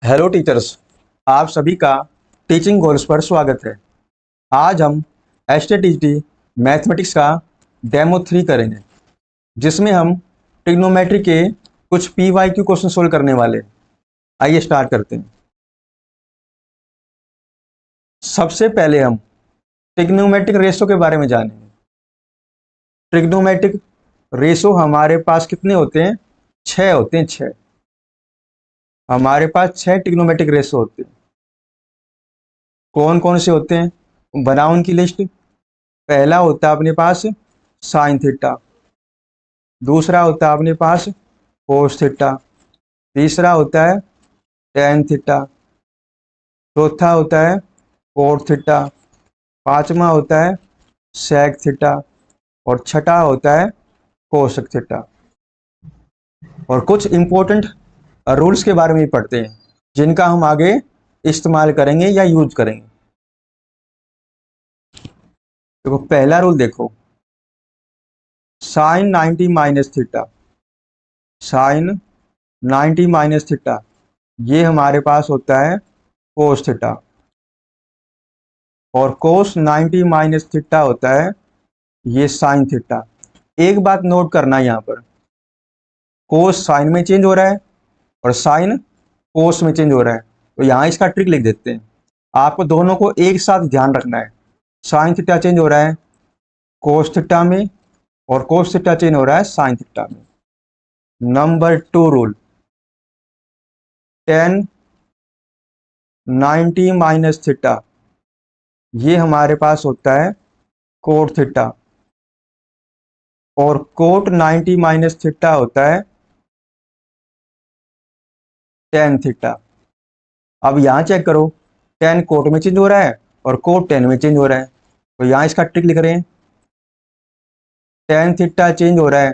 Hello teachers, आप सभी का टीचिंग गोल्स पर स्वागत है। आज हम एसटीटी मैथमेटिक्स का डेमो 3 करेंगे, जिसमें हम ट्रिग्नोमेट्री के कुछ पीवाईक्यू क्वेश्चन सोल्व करने वाले हैं। आइए स्टार्ट करते हैं। सबसे पहले हम ट्रिग्नोमेट्रिक रेशो के बारे में जानेंगे। ट्रिग्नोमेट्रिक रेशो हमारे पास कितने होते हैं? 6 होते हैं। 6 हमारे पास 6 ट्रिग्नोमेट्रिक रेशो होते हैं। कौन कौन से होते हैं, बनाओ उनकी लिस्ट। पहला होता है अपने पास साइन थीटा, दूसरा होता है अपने पास कोस थीटा, तीसरा होता है टेन थीटा, चौथा होता है कोट थीटा, पांचवा होता है सेक थीटा और छठा होता है कोसेक थीटा। और कुछ इंपॉर्टेंट रूल्स के बारे में पढ़ते हैं, जिनका हम आगे इस्तेमाल करेंगे या यूज करेंगे। देखो, पहला रूल देखो, sine 90 minus theta. Sine 90 minus theta ये हमारे पास होता है कोस थीटा, और कोस 90 माइनस थीटा होता है ये साइन थीटा। एक बात नोट करना, यहाँ पर कोस साइन में चेंज हो रहा है और साइन कोस में चेंज हो रहा है, तो यहाँ इसका ट्रिक लिख देते हैं। आपको दोनों को एक साथ ध्यान रखना है। साइन थीटा चेंज हो रहा है कोस थीटा में और कोस थीटा चेंज हो रहा है साइन थीटा में। Number 2 rule, ten 90 minus theta ये हमारे पास होता है कोट थीटा, और कोट 90 माइनस थीटा होता है टेन थीटा। अब यहाँ चेक करो, टेन कोट में चेंज हो रहा है और कोट टेन में चेंज हो रहा है, तो यहाँ इसका ट्रिक लिख रहे हैं। टेन थीटा चेंज हो रहा है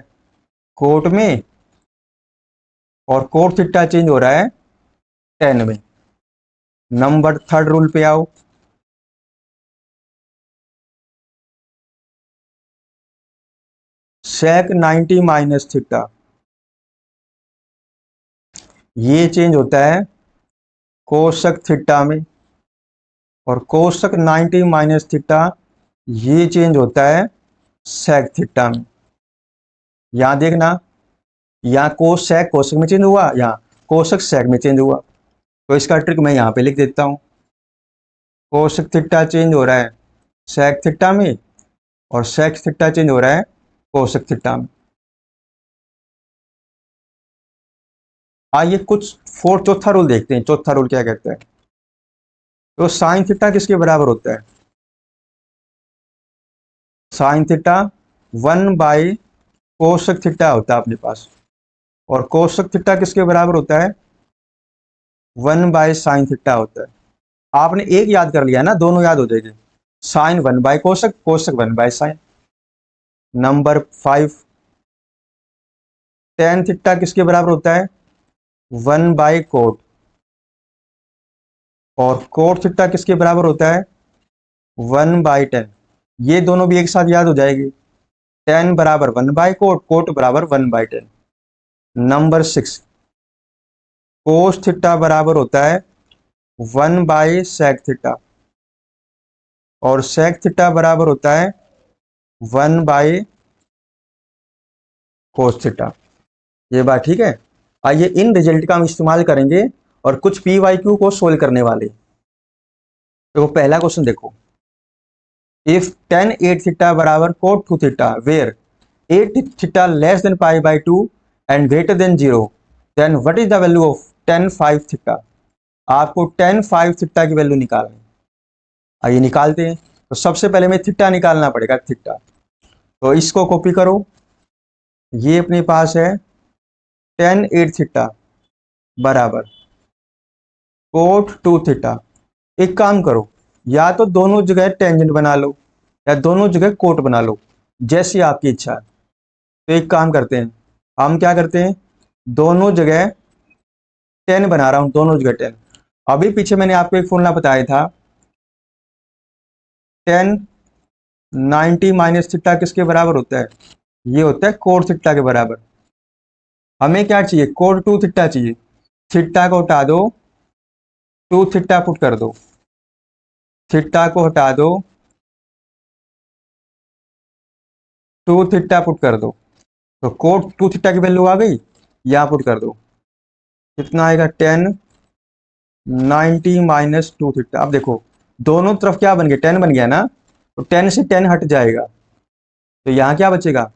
कोट में और कोट थीटा चेंज हो रहा है टेन में। नंबर 3 रूल पे आओ। सेक 90 माइनस थीटा ये चेंज होता है कोसेक थीटा में, और कोसेक 90 माइनस थीटा ये चेंज होता है सेक थीटा में। यहाँ देखना, यहाँ कोस सेक कोसेक में चेंज हुआ, यहाँ कोसेक सेक में चेंज हुआ, तो इसका ट्रिक मैं यहाँ पे लिख देता हूँ। कोसेक थीटा चेंज हो रहा है सेक थीटा में और सेक थीटा चेंज हो रहा है कोसेक थीटा में। आइए कुछ चौथा रूल देखते हैं। चौथा रूल क्या कहता है? तो साइन थीटा किसके बराबर होता है? Sine theta 1 by cosec theta होता है अपने पास, और कोसेक थीटा किसके बराबर होता है? 1 बाई साइन थीटा होता है। आपने एक याद कर लिया ना, दोनों याद हो जाएगी। Sine 1 by cosec, cosec 1 by sine. Number 5, tan theta किसके बराबर होता है? 1 बाई कोट, और कोट थीटा किसके बराबर होता है? 1 बाई टेन। ये दोनों भी एक साथ याद हो जाएगी। टेन बराबर 1 बाई कोट, कोट बराबर 1 by ten. Number 6, cos theta बराबर होता है 1 बाई सेक थीटा, और सेक थीटा बराबर होता है 1 बाई कोस थीटा। ये बात ठीक है। आइए इन रिजल्ट का हम इस्तेमाल करेंगे और कुछ पीवाईक्यू को सोल्व करने वाले। तो पहला क्वेश्चन देखो, इफ tan 8 थीटा बराबर cot 2 theta where 8 theta less than pi by 2 and greater than 0, then what is the value of tan 5 theta. आपको tan 5 थीटा की वैल्यू निकालनी है। आइए निकालते हैं। तो सबसे पहले में थीटा निकालना पड़ेगा, थीटा। तो इसको कॉपी करो, ये अपने पास है tan 8 थीटा बराबर cot 2 थीटा। एक काम करो, या तो दोनों जगह टेंजेंट बना लो या दोनों जगह कोट बना लो, जैसी आपकी इच्छा है। तो एक काम करते हैं, हम क्या करते हैं, दोनों जगह टेन बना रहा हूं, दोनों जगह टेन। अभी पीछे मैंने आपको एक फॉर्मूला बताया था, टेन 90 माइनस थीटा किसके बराबर होता है? ये होता है कोट थीटा के बराबर। हमें क्या चाहिए? कोट 2 थीटा चाहिए। थीटा को हटा दो, टू थीटा पुट कर दो, थीटा को हटा दो, टू थीटा पुट कर दो, तो कोट टू थीटा की वैल्यू आ गई, यहाँ पुट कर दो, कितना आएगा 10 90 माइनस टू थीटा। अब देखो दोनों तरफ क्या बन गया, 10 बन गया ना, तो 10 से 10 हट जाएगा, तो यहाँ क्या बचेगा,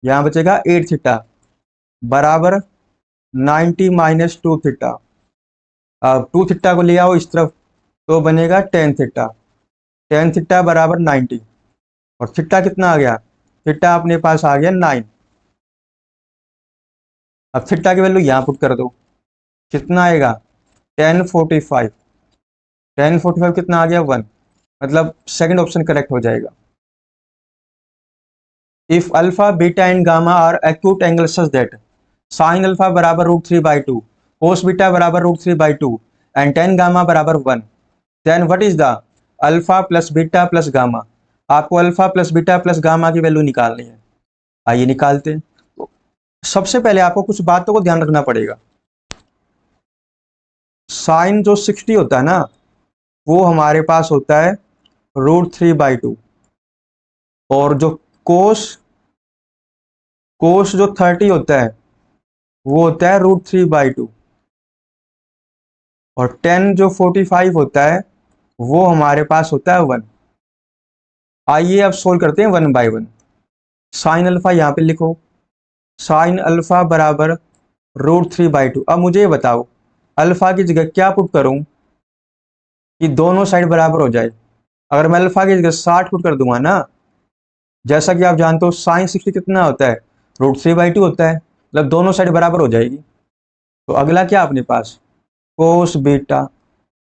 यहाँ बचेगा 8 थीटा बराबर 90 माइनस टू थीटा। अब टू थीटा को ले आओ इस तरफ, तो बनेगा 10 थीटा, 10 थीटा बराबर 90, और थीटा कितना आ गया, थीटा अपने पास आ गया 9। अब थीटा की वैल्यू यहाँ पुट कर दो, कितना आएगा 1045, 1045 कितना आ गया 1, मतलब सेकंड ऑप्शन करेक्ट हो जाएगा। If alpha beta and gamma are acute angle such that sine alpha बराबर √3/2, कोस बीटा बराबर √3/2 एंड tan गामा बराबर 1, then what is the alpha plus beta plus gamma. आपको alpha plus beta plus gamma की value निकालनी है, आइए निकालते हैं। तो सबसे पहले आपको कुछ बातों को ध्यान रखना पड़ेगा। साइन जो 60 होता है ना, वो हमारे पास होता है √3/2, और जो कोस कोस जो 30 होता है वो होता है √3/2, और 10 जो 45 होता है वो हमारे पास होता है 1। आइए अब सोल्व करते हैं 1 बाय 1। साइन अल्फा यहाँ पे लिखो, साइन अल्फा बराबर √3/2। अब मुझे ये बताओ अल्फा की जगह क्या पुट करूं कि दोनों साइड बराबर हो जाए। अगर मैं अल्फा की जगह 60 पुट कर दूंगा ना, जैसा कि आप जानते हो साइन 60 कितना होता है, √3/2 होता है, मतलब दोनों साइड बराबर हो जाएगी। तो अगला क्या अपने पास, कोस बीटा,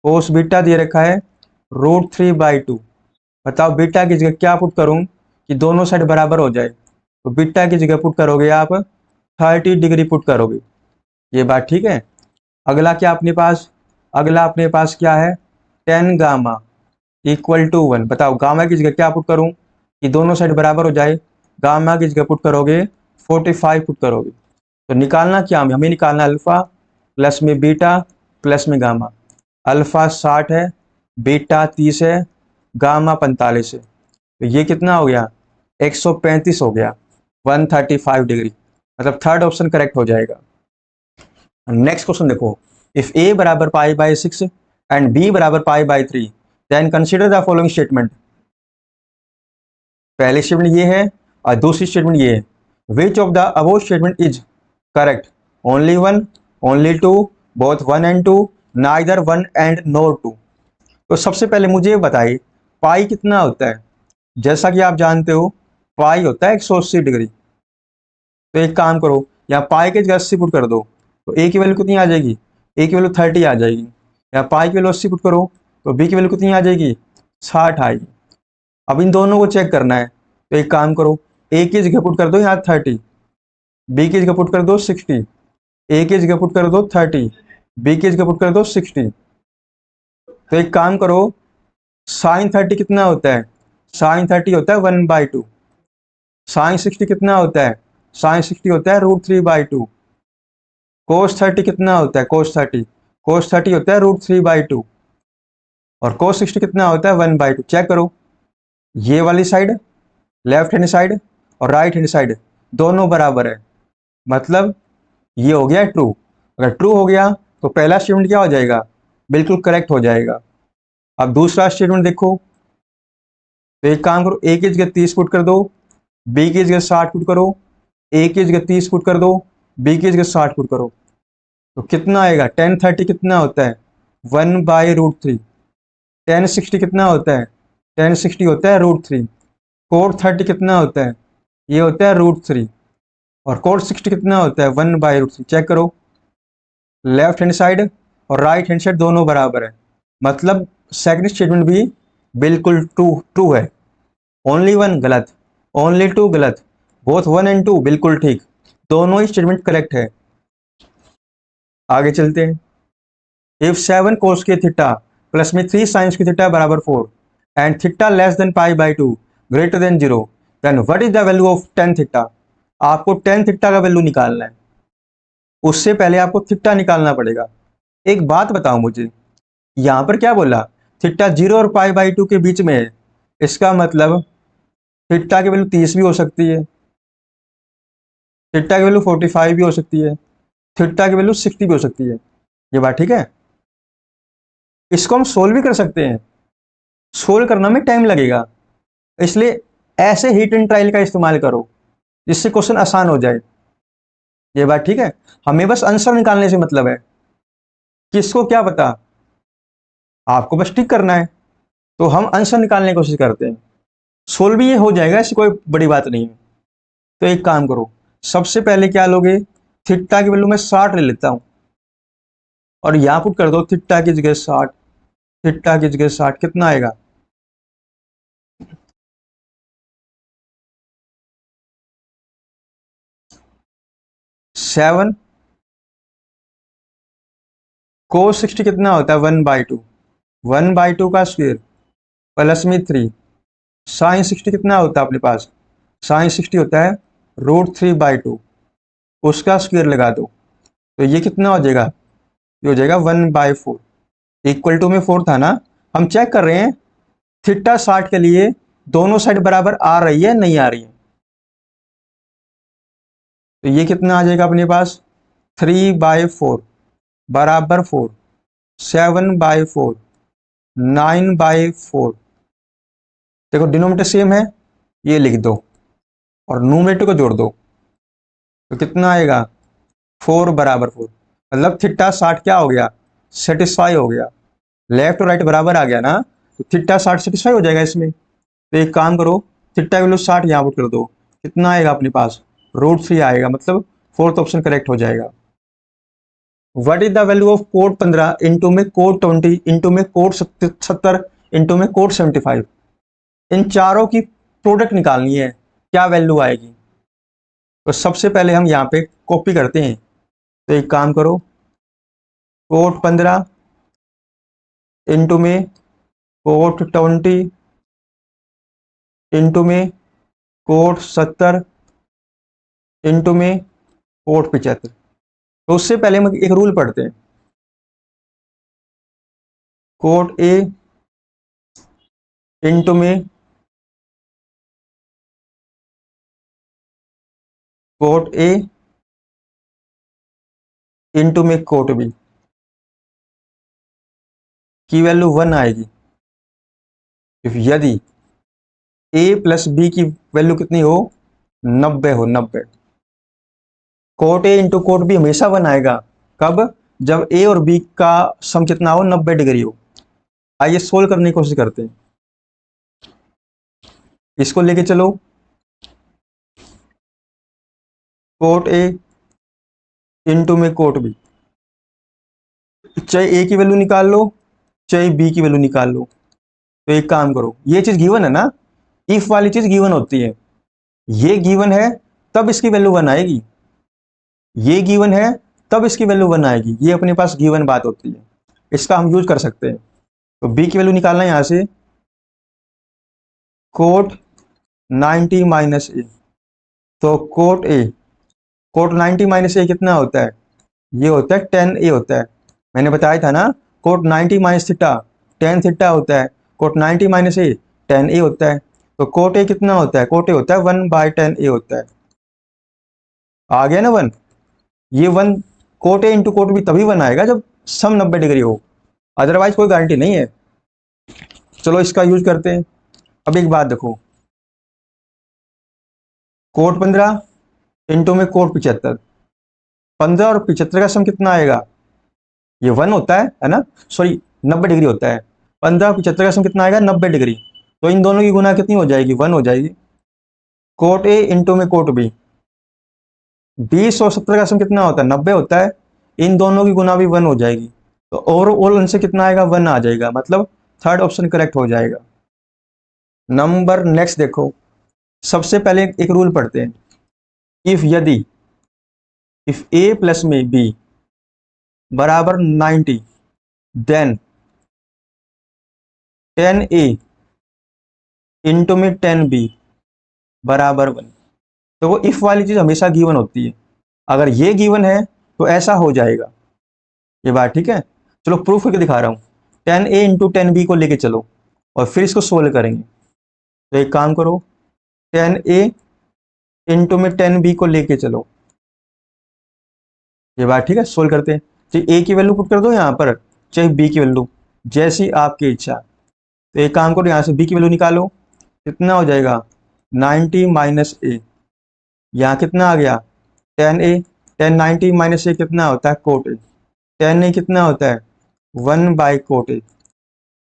कोस बीटा दे रखा है √3/2। बताओ बीटा की जगह क्या पुट करूं कि दोनों साइड बराबर हो जाए, तो बीटा की जगह पुट करोगे आप 30 डिग्री पुट करोगे, ये बात ठीक है। अगला क्या अपने पास, अगला अपने पास क्या है, tan गामा इक्वल टू 1। बताओ गामा की जगह क्या पुट करूं कि दोनों साइड बराबर हो जाए, गामा की जगह पुट करोगे 45 पुट करोगे। तो निकालना क्या, हमें निकालना अल्फा प्लस में बीटा प्लस में गामा। अल्फा 60 है, बीटा 30 है, गामा 45 है, तो ये कितना हो गया 135 हो गया, 135 डिग्री, मतलब थर्ड ऑप्शन करेक्ट हो जाएगा। नेक्स्ट क्वेश्चन देखो, इफ ए बराबर π/6 एंड बी बराबर π/3 then consider the following statement. पहली स्टेटमेंट ये है और दूसरी स्टेटमेंट ये है, which of the above statement is correct, only 1, only 2, both 1 and 2, neither 1 and nor 2। तो सबसे पहले मुझे बताइए पाई कितना होता है। जैसा कि आप जानते हो पाई होता है 180 डिग्री। तो एक काम करो, यहाँ पाई के जगह 80 पुट कर दो, तो ए की वैल्यू कितनी आ जाएगी, ए की वैल्यू 30 आ जाएगी। यहाँ पाई की वैल्यू 80 पुट करो तो बी की वैल्यू कितनी आ जाएगी 60 आएगी। अब इन दोनों को चेक करना है, तो एक काम करो, ए की जगह पुट कर दो यहाँ 30, बी की जगह पुट कर दो 60, ए की जगह पुट कर दो 30, बी की जगह पुट कर दो 60। तो एक काम करो, साइन 30 कितना होता है, साइन 30 होता है 1/2, साइन 60 कितना होता है, साइन 60 होता है √3/2, कोस 30 कितना होता है, कोस 30 होता है √3/2, और कोस 60 कितना होता है 1/2। चेक करो, ये वाली साइड लेफ्ट हैंड साइड और राइट हैंड साइड दोनों बराबर है, मतलब ये हो गया ट्रू। अगर ट्रू हो गया तो पहला स्टेटमेंट क्या हो जाएगा, बिल्कुल करेक्ट हो जाएगा। अब दूसरा स्टेटमेंट देखो, तो एक काम करो, ए की जगह 30 पुट कर दो, बी की जगह 60 पुट करो, ए की जगह 30 पुट कर दो, बी की जगह 60 पुट करो, तो कितना आएगा, tan 30 कितना होता है 1/√3, tan 60 कितना होता है, tan 60 होता है √3, cot 30 कितना होता है, ये होता है √3, और cot 60 कितना होता है 1/√3। चेक करो, लेफ्ट हैंड साइड और राइट हैंड साइड दोनों बराबर है, मतलब सेकंड स्टेटमेंट भी बिल्कुल ट्रू है। ओनली 1 गलत, ओनली 2 गलत, बोथ 1 and 2 बिल्कुल ठीक, दोनों ही स्टेटमेंट करेक्ट है। आगे चलते हैं, इफ 7 cos के थीटा प्लस में 3 sin के थीटा बराबर 4 and theta less than π/2 greater than 0 then what is the value of tan theta. आपको tan थीटा का वैल्यू निकालना है, उससे पहले आपको थीटा निकालना पड़ेगा। एक बात बताओ मुझे, यहां पर क्या बोला, थीटा 0 और π/2 के बीच में है, इसका मतलब थीटा की वैल्यू 30 भी हो सकती है, थीटा की वैल्यू 45 भी हो सकती है, थीटा की वैल्यू 60 भी हो सकती है। ये बात ठीक है। इसको हम सोल्व भी कर सकते हैं, सोल्व करना में टाइम लगेगा, इसलिए ऐसे हीट एंड ट्रायल का इस्तेमाल करो जिससे क्वेश्चन आसान हो जाए। ये बात ठीक है। हमें बस आंसर निकालने से मतलब है, किसको क्या पता, आपको बस टिक करना है। तो हम आंसर निकालने की कोशिश करते हैं, सोल्व भी ये हो जाएगा, ऐसी कोई बड़ी बात नहीं है। तो एक काम करो, सबसे पहले क्या लोगे, थीटा की वैल्यू मैं 60 ले लेता हूं और यहां पुट कर दो थीटा की जगह 60, थीटा की जगह 60 कितना आएगा, 7 cos 60 कितना होता है 1/2, 1/2 का स्क्वायर प्लस में 3, साइन 60 कितना होता है अपने पास, साइन 60 होता है √3/2, उसका स्क्वायर लगा दो, तो ये कितना हो जाएगा, ये हो जाएगा 1/4, इक्वल टू में 4 था ना। हम चेक कर रहे हैं थीटा 60 के लिए दोनों साइड बराबर आ रही है नहीं आ रही है, तो ये कितना आ जाएगा अपने पास 3/4 बराबर 4, 7/4, 9/4, देखो डिनोमिनेटर सेम है, ये लिख दो और न्यूमरेटर को जोड़ दो, तो कितना आएगा 4 बराबर 4, मतलब थीटा 60 क्या हो गया, सेटिस्फाई हो गया, लेफ्ट और राइट बराबर आ गया ना, तो थीटा 60 सेटिस्फाई हो जाएगा इसमें। तो एक काम करो, थीटा वैल्यू 60 यहाँ पुट कर दो, कितना आएगा अपने पास √3 आएगा, मतलब फोर्थ ऑप्शन करेक्ट हो जाएगा। What is the value of code 15 into में कोड 20 इंटू में कोड 70 इंटू में कोड 75, इन चारों की प्रोडक्ट निकालनी है, क्या वैल्यू आएगी। तो सबसे पहले हम यहाँ पे कॉपी करते हैं, तो एक काम करो, कोड 15 इंटू में कोड 20 इंटू में कोड 70 इंटू में कोड 75। तो उससे पहले हम एक रूल पढ़ते हैं, कोड ए इंटू में कोड ए इंटू में कोड बी की वैल्यू 1 आएगी यदि ए प्लस बी की वैल्यू कितनी हो 90 हो, 90। Cot A into cot B हमेशा 1 आएगा, कब, जब ए और बी का सम कितना हो 90 डिग्री हो। आइए सोल्व करने की कोशिश करते हैं, इसको लेके चलो, कोट ए इंटू में कोट बी, चाहे ए की वैल्यू निकाल लो चाहे बी की वैल्यू निकाल लो। तो एक काम करो, ये चीज गिवन है ना, इफ वाली चीज गिवन होती है, ये गिवन है तब इसकी वैल्यू 1 आएगी, ये गिवन है तब इसकी वैल्यू 1 आएगी, ये अपने पास गिवन बात होती है, इसका हम यूज कर सकते हैं। तो बी की वैल्यू निकालना है यहां से, कोट 90 माइनस ए, तो कोट ए, कोट 90 माइनस ए कितना होता है, ये होता है 10 ए होता है, मैंने बताया था ना, कोट 90 माइनस थीटा 10 थीटा होता है, कोट 90 माइनस ए 10 ए होता है, तो कोट ए कितना होता है, कोट ए होता है 1/10 ए होता है, आ गया ना 1, ये 1 cot A into cot B तभी 1 आएगा जब सम 90 डिग्री हो, अदरवाइज कोई गारंटी नहीं है। चलो इसका यूज करते हैं। अब एक बात देखो, कोट 15 इंटू में कोट 75, 15 और 75 का सम कितना आएगा, ये 1 होता है ना, सॉरी 90 डिग्री होता है, 15 और 75 का सम कितना आएगा 90 डिग्री, तो इन दोनों की गुना कितनी हो जाएगी 1 हो जाएगी। कोट ए इंटू में कोट बी, 20 और 70 का सम कितना होता है 90 होता है, इन दोनों की गुना भी 1 हो जाएगी, तो ओवरऑल आंसर कितना आएगा 1 आ जाएगा, मतलब थर्ड ऑप्शन करेक्ट हो जाएगा। नंबर नेक्स्ट देखो, सबसे पहले एक रूल पढ़ते हैं, इफ यदि इफ ए प्लस में बी बराबर 90 देन 10 ए इंटू में 10 बी बराबर 1, तो वो इफ वाली चीज हमेशा गिवन होती है, अगर ये गिवन है तो ऐसा हो जाएगा। ये बात ठीक है, चलो प्रूफ करके दिखा रहा हूं, 10a इंटू 10b को लेके चलो और फिर इसको सोल्व करेंगे। तो एक काम करो, 10a इंटू में 10b को लेके चलो। ये बात ठीक है, सोल्व करते हैं। चाहे a की वैल्यू पुट कर दो यहाँ पर, चाहे b की वैल्यू, जैसी आपकी इच्छा। तो एक काम करो, यहाँ से b की वैल्यू निकालो, कितना हो जाएगा 90 माइनस a। यहाँ कितना आ गया 10a, 10 90 माइनस a कितना होता है कोट a, 10a कितना होता है 1 बाई कोट a,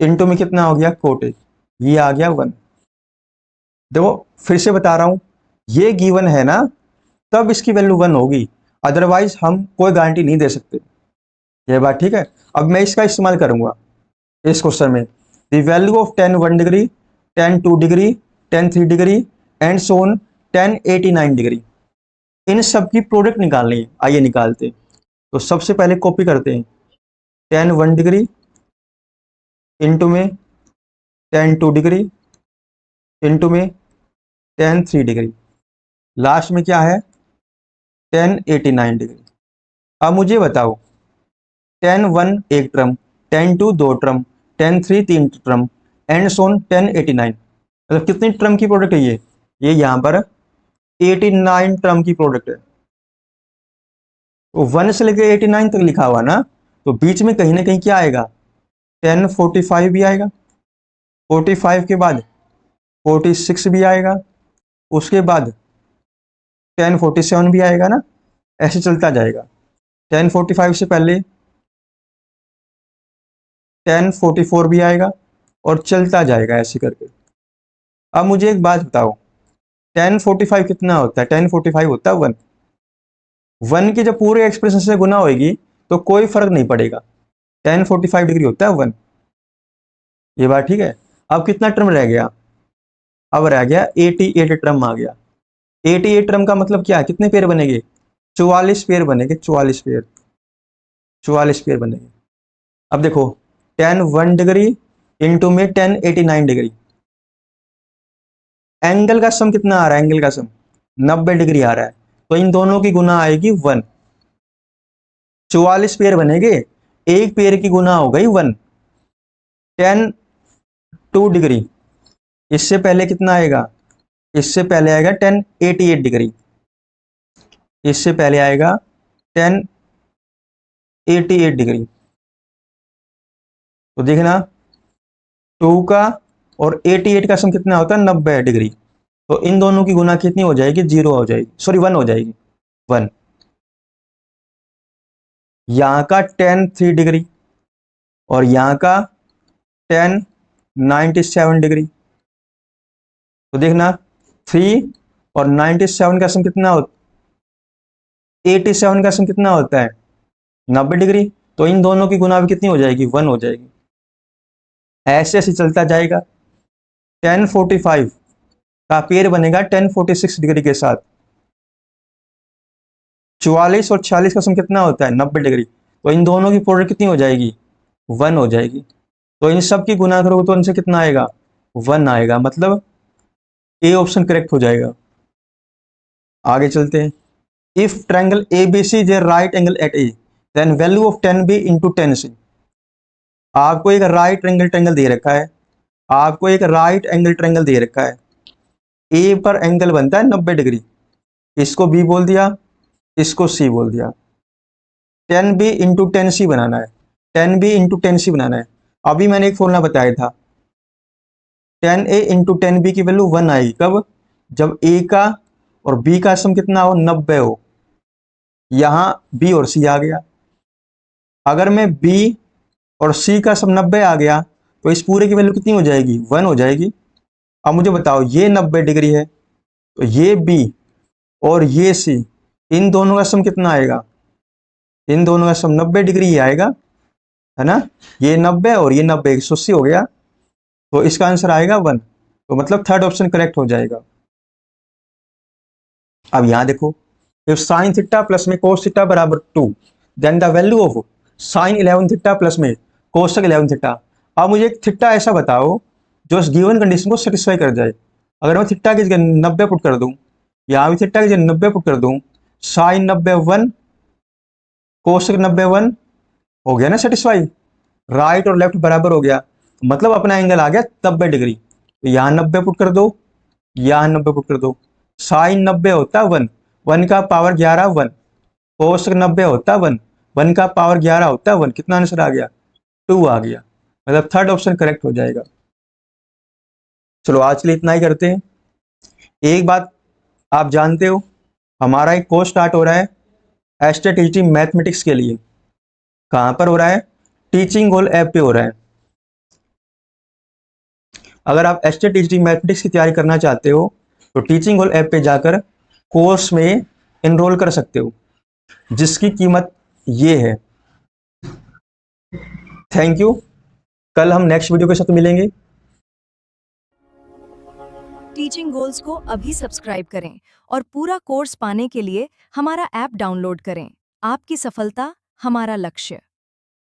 इंटू में कितना हो गया कोट a, ये आ गया 1। देखो फिर से बता रहा हूँ, ये गिवन है ना, तब इसकी वैल्यू 1 होगी, अदरवाइज हम कोई गारंटी नहीं दे सकते। ये बात ठीक है। अब मैं इसका इस्तेमाल करूंगा इस क्वेश्चन में, the value of 10 1 degree, 10 2 degree, 10 3 degree and so on 10 89 degree. इन सब की प्रोडक्ट निकालनी है, आइए निकालते हैं। तो सबसे पहले कॉपी करते हैं, 10 1 डिग्री इंटू में 10 2 डिग्री इंटू में 10 3 डिग्री, लास्ट में क्या है 10 89 डिग्री। अब मुझे बताओ 10 1 एक टर्म, 10 2 दो टर्म, 10 3 तीन टर्म एंड सो ऑन 10 89, मतलब कितनी टर्म की प्रोडक्ट है ये यहाँ पर 89 टर्म की प्रोडक्ट है। तो 1 से लेकर 89 तक लिखा हुआ ना, तो बीच में कहीं ना कहीं क्या आएगा 10 45 भी आएगा, 45 के बाद 46 भी आएगा, उसके बाद 10 47 भी आएगा ना, ऐसे चलता जाएगा। 10 45 से पहले 10 44 भी आएगा और चलता जाएगा ऐसे करके। अब मुझे एक बात बताओ 10 45 कितना होता है, 10 45 होता है 1। 1 की जब पूरे एक्सप्रेशन से गुना होगी तो कोई फर्क नहीं पड़ेगा, 10 45 डिग्री होता है 1। ये बात ठीक है। अब कितना टर्म रह गया, अब रह गया 88 टर्म आ गया। 88 टर्म का मतलब क्या है, कितने पेयर बनेंगे 44 पेयर बनेंगे, 44 पेयर, 44 पेयर बनेंगे। अब देखो 10 1 डिग्री इंटू में 10 89 डिग्री, एंगल का सम कितना आ रहा है, एंगल का सम 90 डिग्री आ रहा है, तो इन दोनों की गुना आएगी 1। 44 पेयर बनेंगे, एक पेयर की गुना हो गई 1। 10 2 डिग्री, इससे पहले कितना आएगा, इससे पहले आएगा 10 88 डिग्री, इससे पहले आएगा 10 88 डिग्री। तो देखना 2 का और 88 का सम कितना होता है 90 डिग्री, तो इन दोनों की गुना कितनी हो जाएगी 0 हो जाएगी, सॉरी 1 हो जाएगी 1। यहाँ का 10 3 डिग्री और यहाँ का 10 97 डिग्री, तो देखना 3 और 97 का सम कितना होता, 87 का सम कितना होता है 90 डिग्री, तो इन दोनों की गुना भी कितनी हो जाएगी 1 हो जाएगी। ऐसे ऐसे चलता जाएगा। 10 45 का पेयर बनेगा 10 46 डिग्री के साथ, 44 और 46 का सम कितना होता है 90 डिग्री, तो इन दोनों की प्रोडक्ट कितनी हो जाएगी 1 हो जाएगी। तो इन सब की गुना करोगे तो इनसे कितना आएगा 1 आएगा, मतलब ए ऑप्शन करेक्ट हो जाएगा। आगे चलते हैं। If triangle ABC is a right angle at A, then value of 10b into 10c। आपको एक राइट एंगल ट्रायंगल दे रखा है, आपको एक राइट एंगल ट्रायंगल दे रखा है, ए पर एंगल बनता है 90 डिग्री, इसको बी बोल दिया, इसको सी बोल दिया। 10b इंटू 10c बनाना है, 10b इंटू 10c बनाना है। अभी मैंने एक फॉर्मूला बताया था, 10a इंटू 10b की वैल्यू 1 आएगी, कब, जब a का और b का सम कितना हो 90 हो। यहाँ b और c आ गया, अगर मैं b और c का सम 90 आ गया तो इस पूरे की वैल्यू कितनी हो जाएगी 1 हो जाएगी। अब मुझे बताओ ये 90 डिग्री है, तो ये b और ये c, इन दोनों का सम कितना आएगा, इन दोनों का सम 90 डिग्री ही आएगा, है ना। ये 90 और ये 90 180 हो गया, तो इसका आंसर आएगा 1। तो मतलब थर्ड ऑप्शन करेक्ट हो जाएगा। अब यहां देखो, इफ साइन थीटा प्लस में कोस थीटा बराबर 2, then the value of sine 11 theta plus में कोसक 11 थीटा। अब मुझे एक थीटा ऐसा बताओ जो इस गिवन कंडीशन को सेटिस्फाई कर जाए। अगर मैं थीटा की जगह 90 पुट कर दूं, यहाँ भी थीटा की जगह 90 पुट कर दूं, साइन 90 1 कोसक 90 1 हो गया ना सेटिस्फाई। राइट और लेफ्ट बराबर हो गया, मतलब अपना एंगल आ गया 90 डिग्री। तो यहाँ 90 पुट कर दो, यहाँ 90 पुट कर दो। साइन 90 होता है 1, 1 का पावर 11 1। कोस 90 होता है 1, 1 का पावर 11 होता है 1। कितना आंसर आ गया? 2 आ गया, मतलब थर्ड ऑप्शन करेक्ट हो जाएगा। चलो आज के लिए इतना ही करते हैं। एक बात आप जानते हो, हमारा एक कोर्स स्टार्ट हो रहा है एस्टेट टीचिंग मैथमेटिक्स के लिए। कहाँ पर हो रहा है? टीचिंग गोल ऐप पे हो रहा है। अगर आप एस्टेट टीचिंग मैथमेटिक्स की तैयारी करना चाहते हो तो टीचिंग गोल ऐप पे जाकर कोर्स में एनरोल कर सकते हो, जिसकी कीमत ये है। Thank you. कल हम नेक्स्ट वीडियो के साथ मिलेंगे। टीचिंग गोल्स को अभी सब्सक्राइब करें और पूरा कोर्स पाने के लिए हमारा ऐप डाउनलोड करें। आपकी सफलता हमारा लक्ष्य।